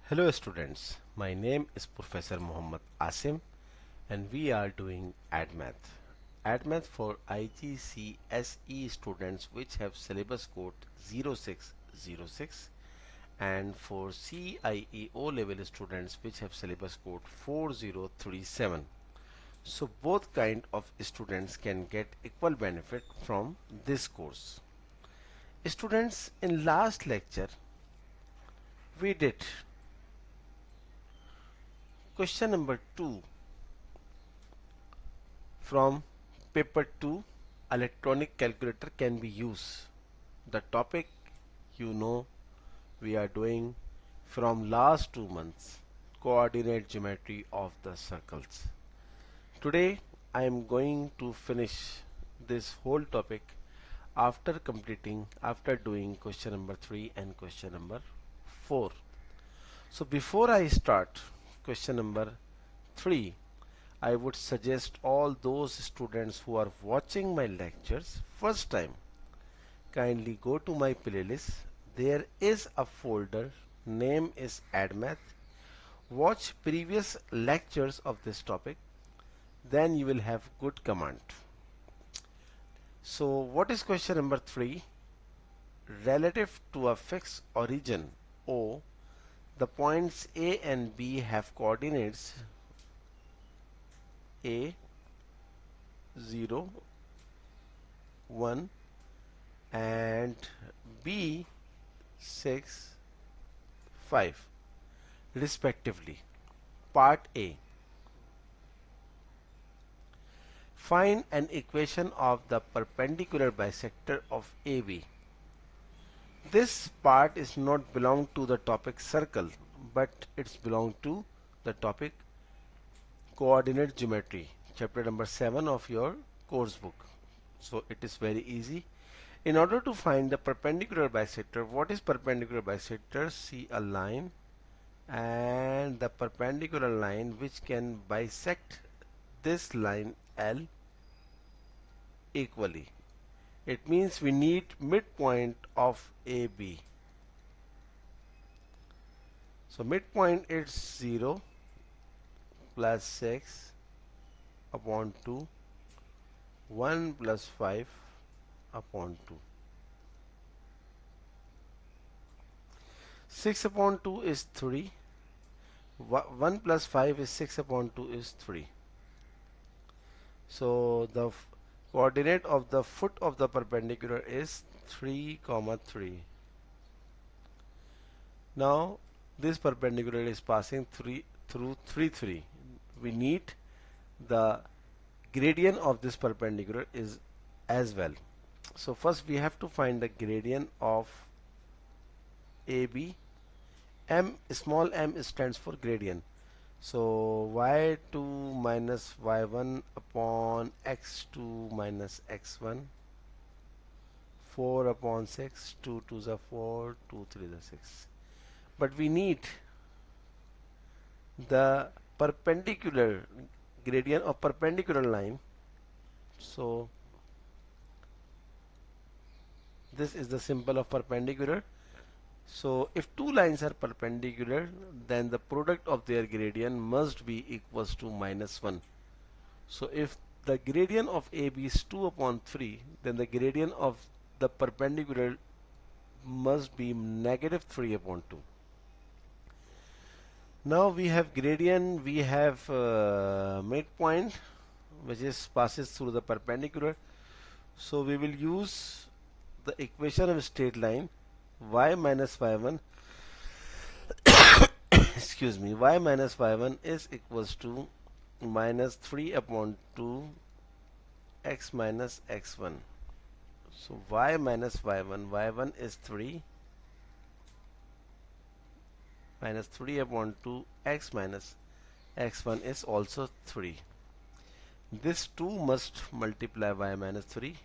Hello students, my name is Professor Muhammad Asim and we are doing ADMath. ADMath for IGCSE students which have syllabus code 0606 and for CIE O level students which have syllabus code 4037. So both kind of students can get equal benefit from this course. Students, in last lecture we did question number 2 from paper 2, electronic calculator can be used. The topic we are doing from last 2 months, coordinate geometry of the circles. Today I am going to finish this whole topic after doing question number 3 and question number 4. So before I start question number 3, I would suggest all those students who are watching my lectures first time, kindly go to my playlist. There is a folder, name is ADMath. Watch previous lectures of this topic, then you will have good command. So what is question number 3? Relative to a fixed origin O, the points A and B have coordinates A 0 1 and B 6 5 respectively. Part A. Find an equation of the perpendicular bisector of AB. This part is not belong to the topic circle, but it's belong to the topic coordinate geometry, chapter number 7 of your course book. So it is very easy. In order to find the perpendicular bisector, what is perpendicular bisector? See a line and the perpendicular line which can bisect this line L equally. It means we need midpoint of AB. So midpoint is 0 plus 6 upon 2, 1 plus 5 upon 2. 6 upon 2 is 3. 1 plus 5 is 6 upon 2 is 3. So the coordinate of the foot of the perpendicular is 3 comma 3. Now this perpendicular is passing through 3 3. We need the gradient of this perpendicular is as well. So first we have to find the gradient of AB. M, small m stands for gradient. So y2 minus y1 upon x2 minus x1, 4 upon 6, 2 2s are 4, 2 3s are 6. But we need the perpendicular gradient of perpendicular line. So this is the symbol of perpendicular. So if two lines are perpendicular, then the product of their gradient must be equals to minus 1. So if the gradient of AB is 2 upon 3, then the gradient of the perpendicular must be negative 3 upon 2. Now we have gradient, we have midpoint which is passes through the perpendicular. So we will use the equation of straight line y minus y1 excuse me, y minus y1 is equals to minus 3 upon 2 x minus x1. So y minus y1 is 3 minus 3 upon 2 x minus x1 is also 3. This 2 must multiply y minus 3,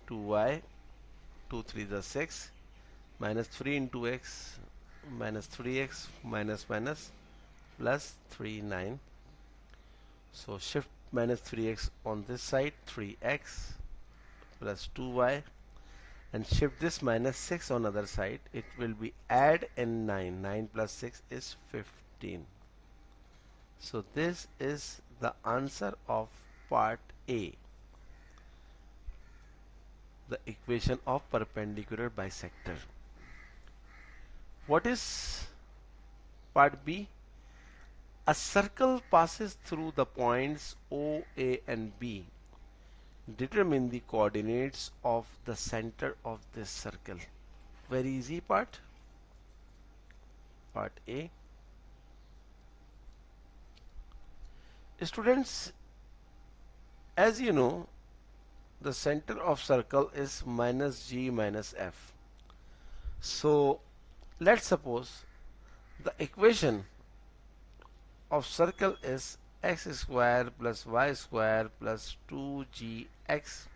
2y, 2 3 is 6, minus 3 into x minus 3x minus minus plus 3 9. So shift minus 3x on this side, 3x plus 2y, and shift this minus 6 on other side, it will be add and 9. 9 plus 6 is 15. So this is the answer of part A, the equation of perpendicular bisector. What is part B? A circle passes through the points O, A and B. Determine the coordinates of the center of this circle. Very easy part. Part A. Students, as you know, the center of circle is minus G minus F. So let's suppose the equation of circle is x square plus y square plus 2gx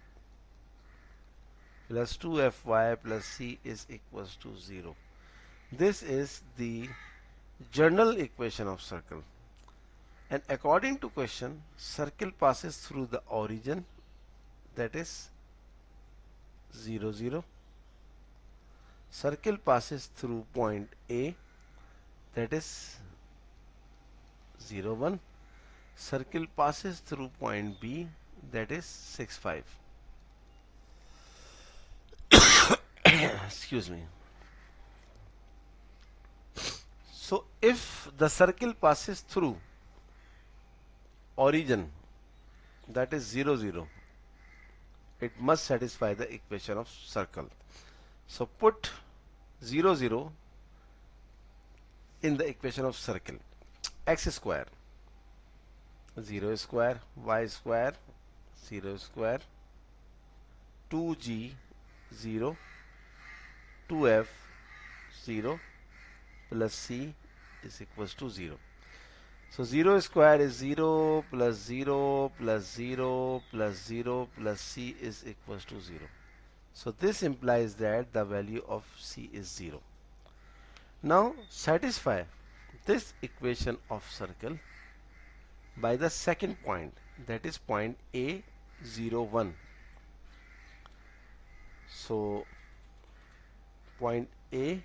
plus 2fy plus c is equals to 0. This is the general equation of circle. And according to question, circle passes through the origin, that is 0, 0. Circle passes through point A, that is 0, 1. Circle passes through point B, that is 6, 5. Excuse me. So if the circle passes through origin, that is 0, 0, it must satisfy the equation of circle. So put 0, 0 in the equation of circle. X square, 0 square, y square, 0 square, 2g, 0, 2f, 0, plus c is equals to 0. So 0 square is 0 plus 0 plus 0 plus 0 plus c is equals to 0. So this implies that the value of c is 0. Now satisfy this equation of circle by the second point, that is point A, 0, 1. So point A,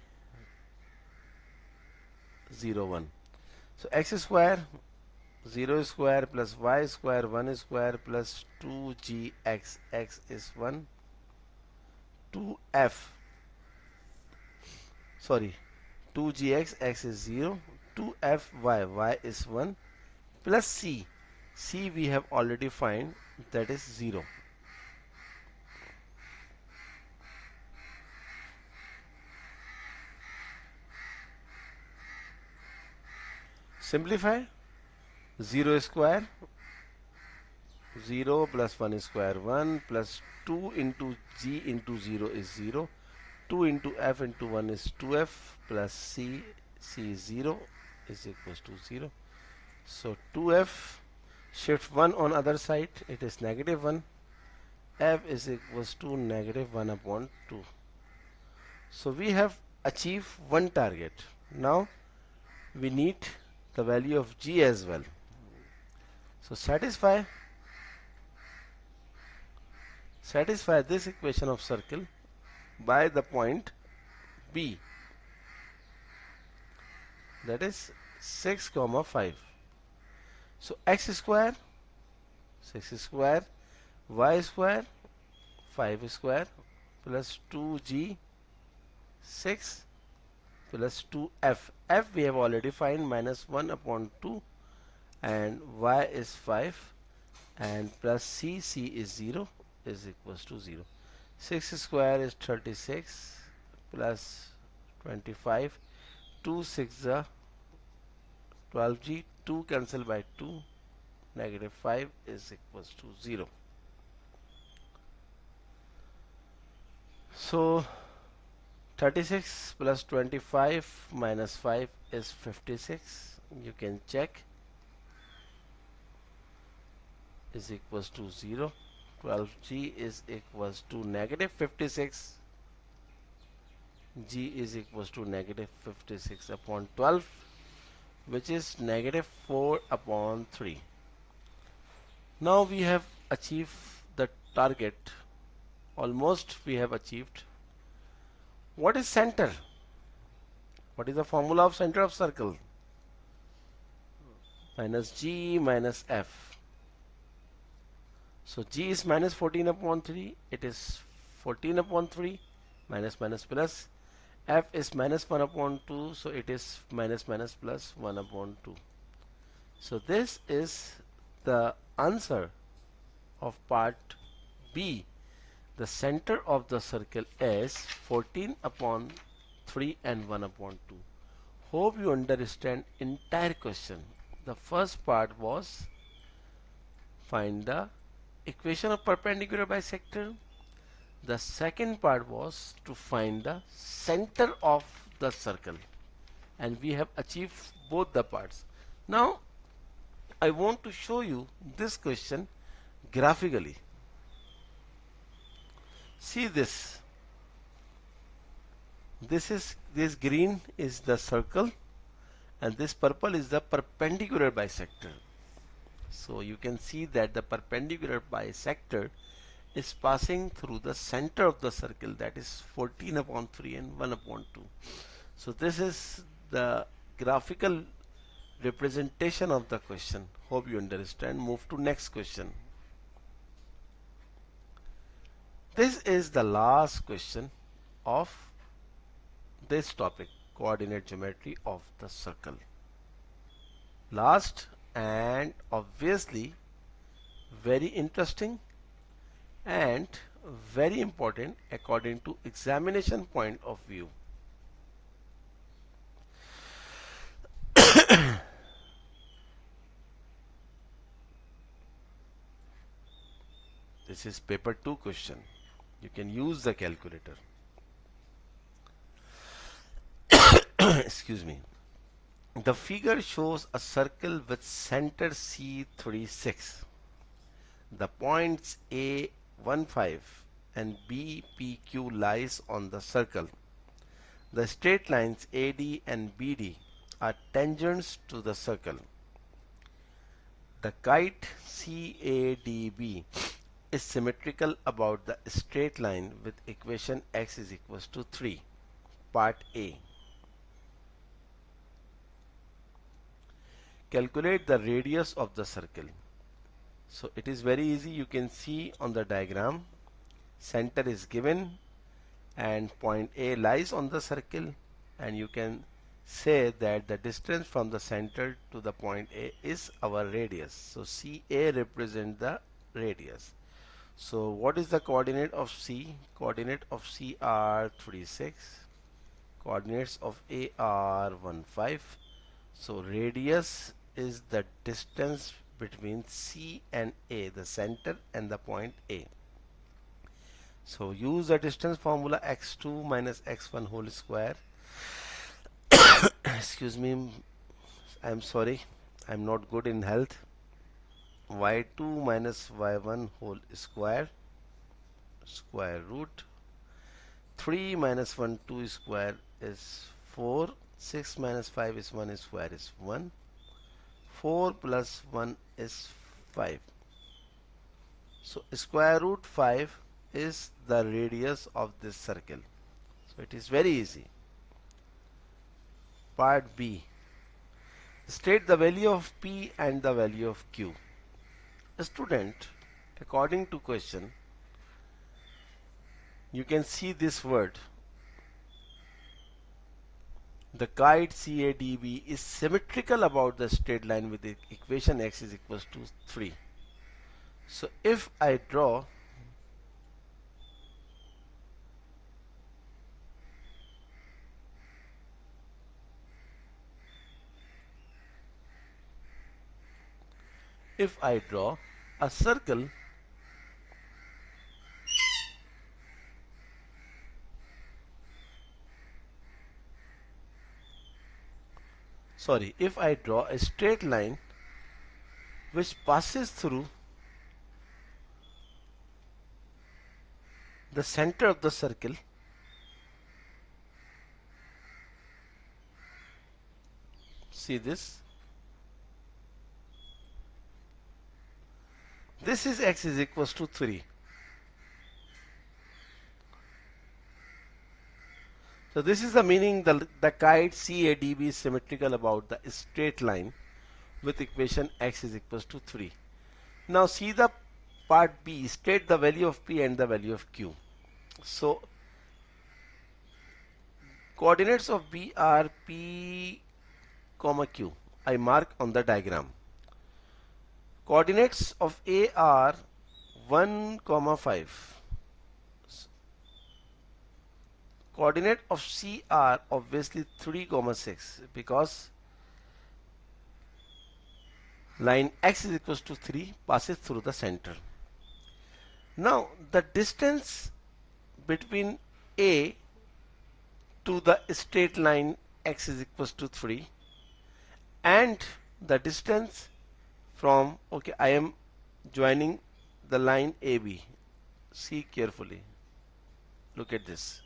0, 1. So x square, 0 square plus y square, 1 square plus 2gx, x is 1, 2f, sorry, 2gx, x is 0, 2fy, y is 1, plus c, c we have already find, that is 0. Simplify. 0 square, 0 plus 1 square, 1 plus 2 into g into 0 is 0, 2 into f into 1 is 2f plus c, c is 0 is equals to 0. So 2f, shift 1 on other side, it is negative 1, f is equals to negative 1 upon 2. So we have achieved one target. Now we need the value of g as well. So satisfy this equation of circle by the point B, that is 6, 5. So x square, 6 square, y square, 5 square plus 2g, 6 plus 2f. F we have already find, minus 1 upon 2, and y is 5, and plus c, c is 0 is equals to 0. 6 square is 36 plus 25, 2 6 are 12g, 2 cancel by 2, negative 5 is equals to 0. So 36 plus 25 minus 5 is 56. You can check, is equals to 0. 12g is equals to negative 56. G is equals to negative 56 upon 12, which is negative 4 upon 3. Now we have achieved the target. Almost we have achieved What is center? What is the formula of center of circle? Minus G minus F. So G is minus 14 upon 3. It is 14 upon 3 minus minus plus. F is minus 1 upon 2. So it is minus minus plus 1 upon 2. So this is the answer of part B. The center of the circle is 14 upon 3 and 1 upon 2. Hope you understand entire question. The first part was find the equation of perpendicular bisector. The second part was to find the center of the circle, and we have achieved both the parts. Now I want to show you this question graphically. See this. This green is the circle and this purple is the perpendicular bisector. So you can see that the perpendicular bisector is passing through the center of the circle, that is 14 upon 3 and 1 upon 2. So this is the graphical representation of the question. Hope you understand. Move to next question. This is the last question of this topic, coordinate geometry of the circle. Last and obviously very interesting and very important according to examination point of view. This is paper 2 question. You can use the calculator. Excuse me. The figure shows a circle with center C36. The points A15 and BPQ lies on the circle. The straight lines AD and BD are tangents to the circle. The kite CADB is symmetrical about the straight line with equation x is equals to 3. Part A. Calculate the radius of the circle. So it is very easy. You can see on the diagram, center is given and point A lies on the circle, and you can say that the distance from the center to the point A is our radius. So CA represents the radius. So what is the coordinate of C? Coordinate of C are 36. Coordinates of A are 15. So radius is the distance between C and A, the center and the point A. So use the distance formula x2 minus x1 whole square. Excuse me, I'm sorry, I'm not good in health. Y2 minus y1 whole square, square root. 3 minus 1 2 square is 4. 6 minus 5 is 1 square is 1. 4 plus 1 is 5. So square root 5 is the radius of this circle. So it is very easy. Part B. State the value of P and the value of Q. A student, according to question, you can see this word. The kite CADB is symmetrical about the straight line with the equation x is equals to 3. So if I draw a circle if I draw a straight line which passes through the center of the circle, see this, this is x is equals to 3. So this is the meaning the kite CADB is symmetrical about the straight line with equation x is equals to 3. Now see the part B, state the value of P and the value of Q. So coordinates of B are P comma Q. I mark on the diagram. Coordinates of A are 1 comma 5. Coordinate of C are obviously 3 comma 6 because line x is equals to 3 passes through the center. Now the distance between A to the straight line x is equals to 3 and the distance from, okay, I am joining the line AB. See carefully, look at this.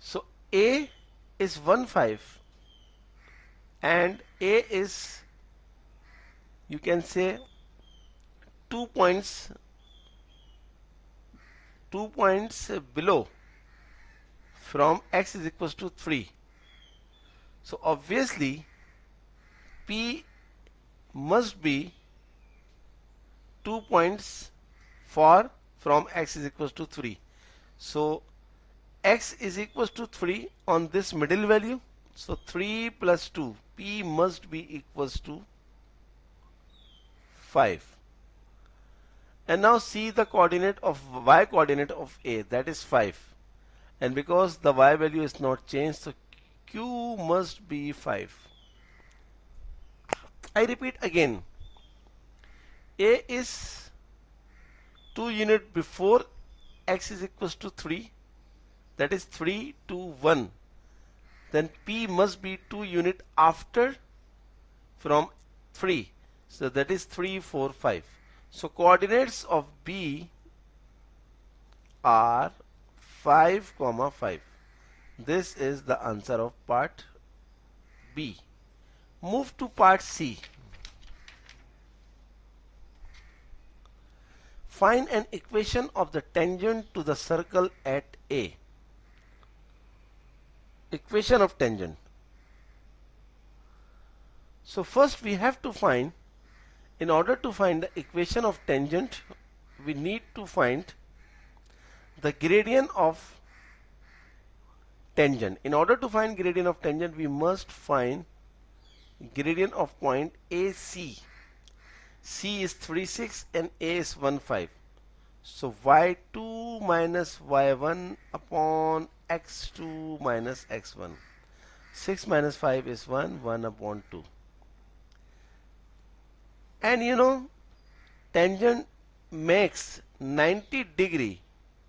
So A is 1 5 and A is, you can say, 2 points below from x is equals to 3. So obviously P must be 2 points far from x is equals to 3. So x is equals to 3 on this middle value. So 3 plus 2, P must be equals to 5. And now see the coordinate of y coordinate of A, that is 5. And because the y value is not changed, so Q must be 5. I repeat again, A is 2 unit before x is equals to 3, that is 3 to 1. Then P must be 2 unit after from 3, so that is 3 4 5. So coordinates of B are 5 comma 5. This is the answer of part B. Move to part C. Find an equation of the tangent to the circle at A. Equation of tangent. So first we have to find, in order to find the equation of tangent, we need to find the gradient of tangent. In order to find gradient of tangent, we must find gradient of point AC. C is 3 6 and A is 1 5. So y2 minus y1 upon x2 minus x1. 6 minus 5 is 1, 1 upon 2. And you know, tangent makes 90 degree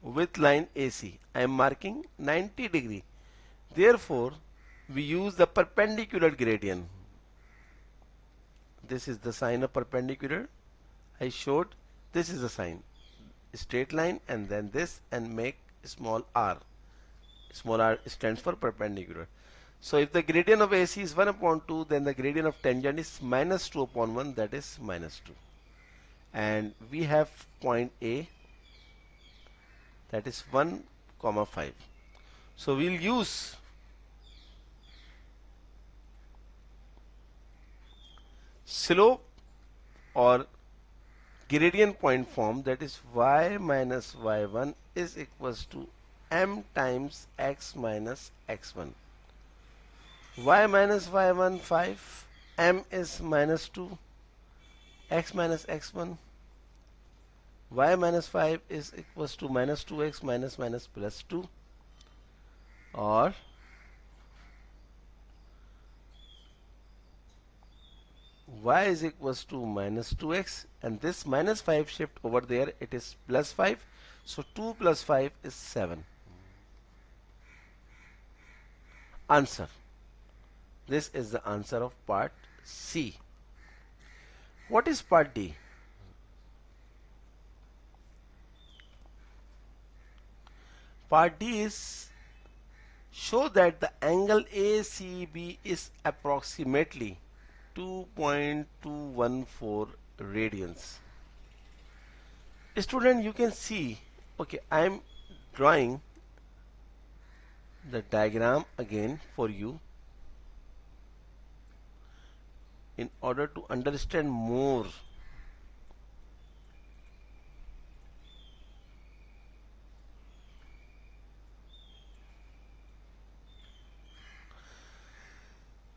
with line AC. I am marking 90 degree. Therefore, we use the perpendicular gradient. This is the sign of perpendicular. I showed this is the sign. Straight line and then this, and make small r. Small r stands for perpendicular. So if the gradient of AC is 1 upon 2, then the gradient of tangent is minus 2 upon 1, that is minus 2. And we have point A, that is 1 comma 5. So we'll use slope or gradient point form, that is y minus y1 is equals to m times x minus x1. Y minus y1 5, m is minus 2, x minus x1, y minus 5 is equals to minus 2x minus minus plus 2, or y is equals to minus 2x, and this minus 5 shift over there, it is plus 5. So 2 plus 5 is 7. Answer. This is the answer of part C. What is part D? Part D is show that the angle ACB is approximately 2.214 radians. Student, you can see, okay, I am drawing the diagram again for you in order to understand more.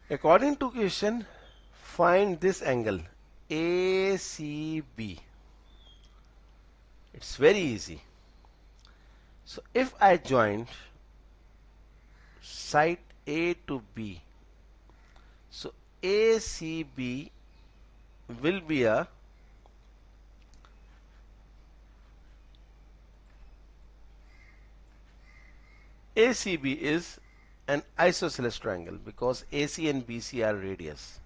According to question, find this angle ACB. It's very easy. So if I join side A to B, so ACB will be a ACB is an isosceles triangle because AC and BC are radius.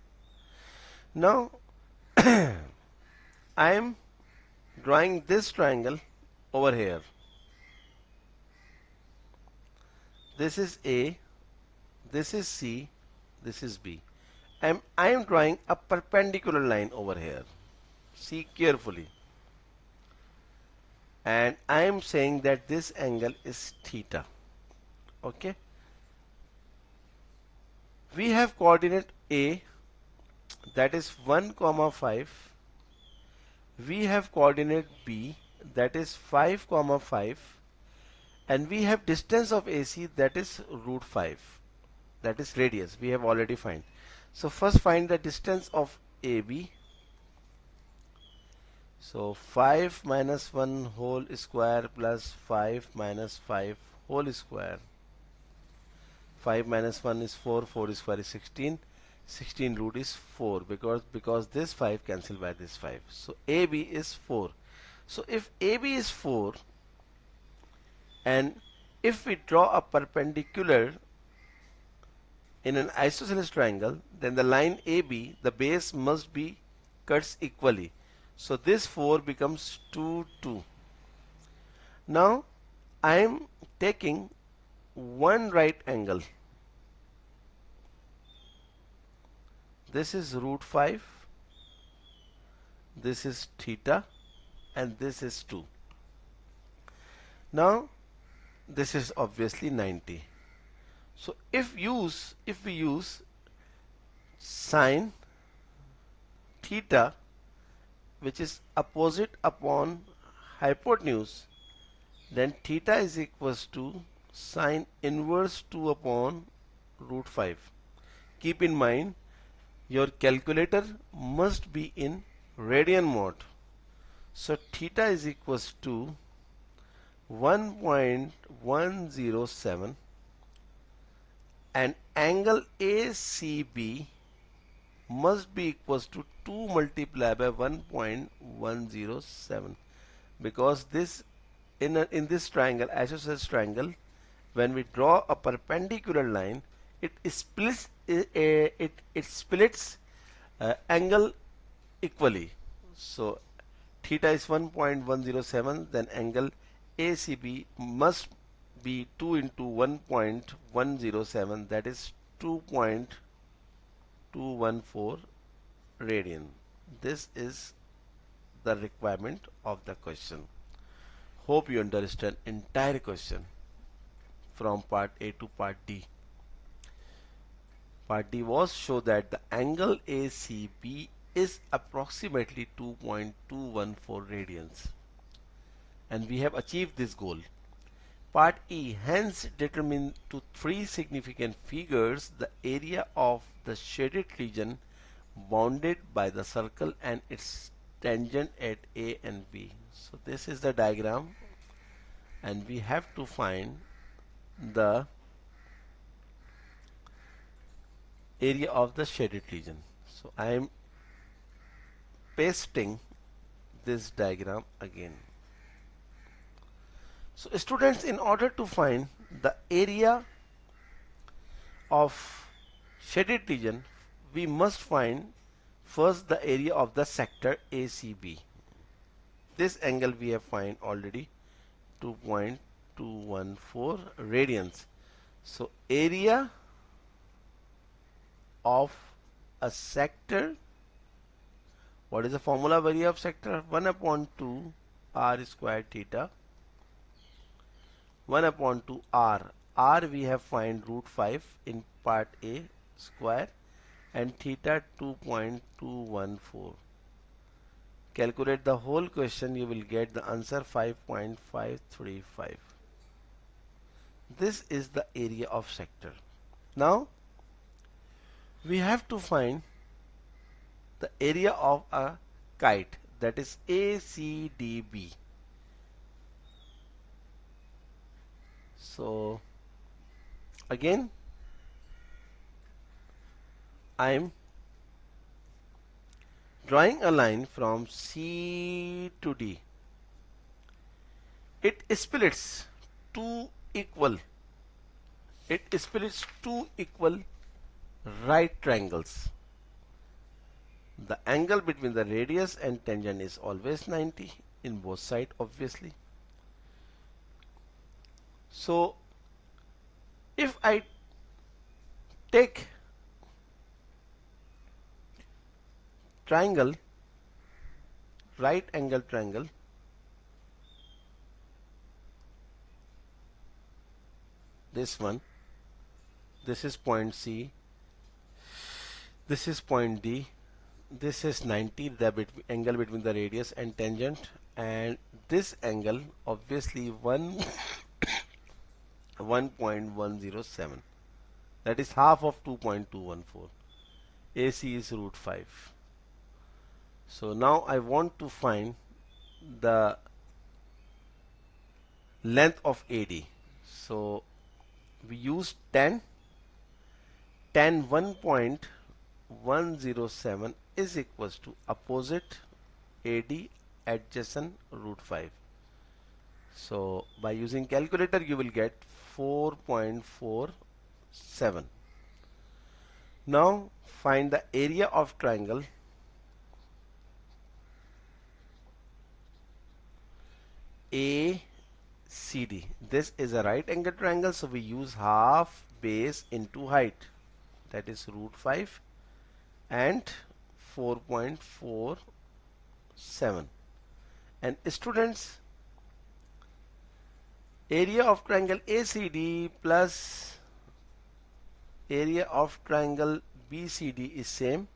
Now I am drawing this triangle over here. This is A, this is C, this is B. I am drawing a perpendicular line over here. See carefully. And I am saying that this angle is theta. Okay. We have coordinate A, that is 1 comma 5. We have coordinate B, that is 5 comma 5, and we have distance of AC, that is root 5, that is radius. We have already find. So first find the distance of AB. So 5 minus 1 whole square plus 5 minus 5 whole square. 5 minus 1 is 4, 4 square is 16. 16 root is 4 because this 5 cancel by this 5. So AB is 4. So if AB is 4 and if we draw a perpendicular in an isosceles triangle, then the line AB, the base must be cuts equally. So this 4 becomes 2, 2. Now I am taking one right angle. This is root 5, this is theta, and this is 2. Now this is obviously 90. So if we use sine theta, which is opposite upon hypotenuse, then theta is equals to sine inverse 2 upon root 5. Keep in mind your calculator must be in radian mode. So theta is equals to 1.107 and angle ACB must be equals to 2 multiplied by 1.107 because this in this triangle, isosceles triangle, when we draw a perpendicular line, it splits angle equally. So theta is 1.107, then angle ACB must be 2 into 1.107, that is 2.214 radian. This is the requirement of the question. Hope you understand entire question from part A to part D. Part D was show that the angle ACB is approximately 2.214 radians, and we have achieved this goal. Part E, hence determine to three significant figures the area of the shaded region bounded by the circle and its tangent at A and B. So this is the diagram, and we have to find the area of the shaded region. So I am pasting this diagram again. So students, in order to find the area of shaded region, we must find first the area of the sector ACB. This angle we have find already 2.214 radians. So area of a sector, what is the formula of area of sector? 1 upon 2 r square theta, 1 upon 2 r. r we have find root 5 in part A square and theta 2.214. Calculate the whole question, you will get the answer 5.535. This is the area of sector. Now we have to find the area of a kite, that is ACDB. So again I am drawing a line from C to D. It splits two equal right triangles. The angle between the radius and tangent is always 90 in both sides, obviously. So if I take triangle, right angle triangle, this one, this is point C, this is point D, this is 90, the angle between the radius and tangent, and this angle obviously 1.107, that is half of 2.214. AC is root 5. So now I want to find the length of AD. So we use 10. 1.107 is equals to opposite AD adjacent root 5. So by using calculator you will get 4.47. Now find the area of triangle ACD. This is a right angle triangle, so we use half base into height, that is root 5 and 4.47. And students, area of triangle ACD plus area of triangle BCD is same,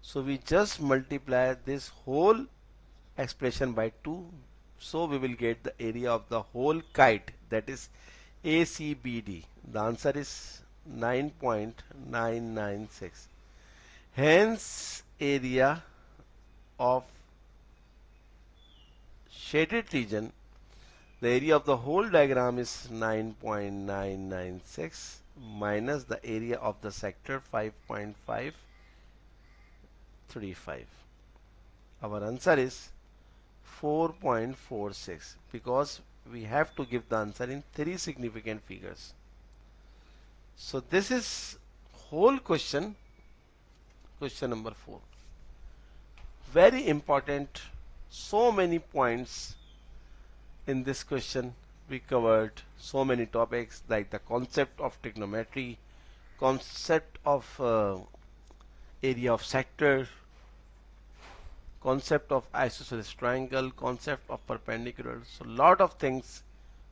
so we just multiply this whole expression by 2, so we will get the area of the whole kite, that is ACBD. The answer is 9.996. Hence area of shaded region, the area of the whole diagram is 9.996 minus the area of the sector 5.535. Our answer is 4.46, because we have to give the answer in 3 significant figures. So this is whole question, question number 4. Very important, so many points in this question. We covered so many topics like the concept of trigonometry, concept of area of sector, concept of isosceles triangle, concept of perpendicular. So lot of things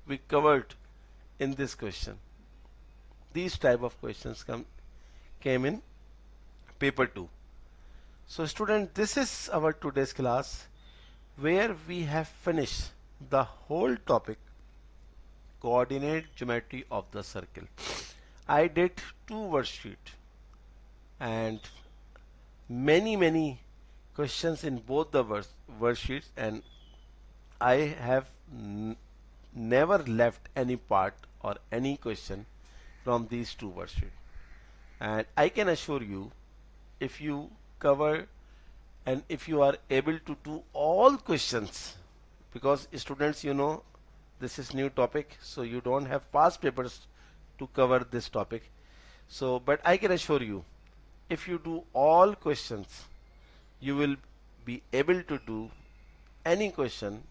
we covered in this question. These type of questions came in paper 2. So student, this is our today's class, where we have finished the whole topic, coordinate geometry of the circle. I did 2 worksheets and many questions in both the worksheets, and I have never left any part or any question from these 2 worksheets. And I can assure you, if you cover and if you are able to do all questions, because students, you know, this is new topic, so you don't have past papers to cover this topic. So but I can assure you, if you do all questions, you will be able to do any question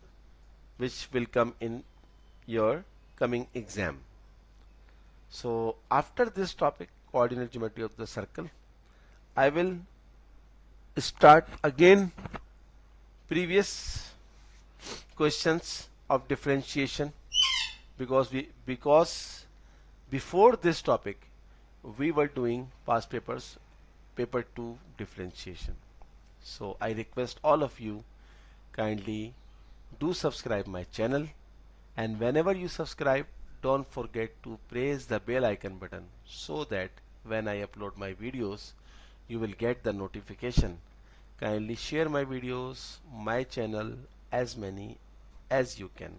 which will come in your coming exam. So after this topic, coordinate geometry of the circle, I will start again previous questions of differentiation, because Before this topic, we were doing past papers, paper 2 differentiation. So I request all of you kindly do subscribe my channel, and whenever you subscribe, don't forget to press the bell icon button so that when I upload my videos, you will get the notification. Kindly share my videos, my channel, as many as you can.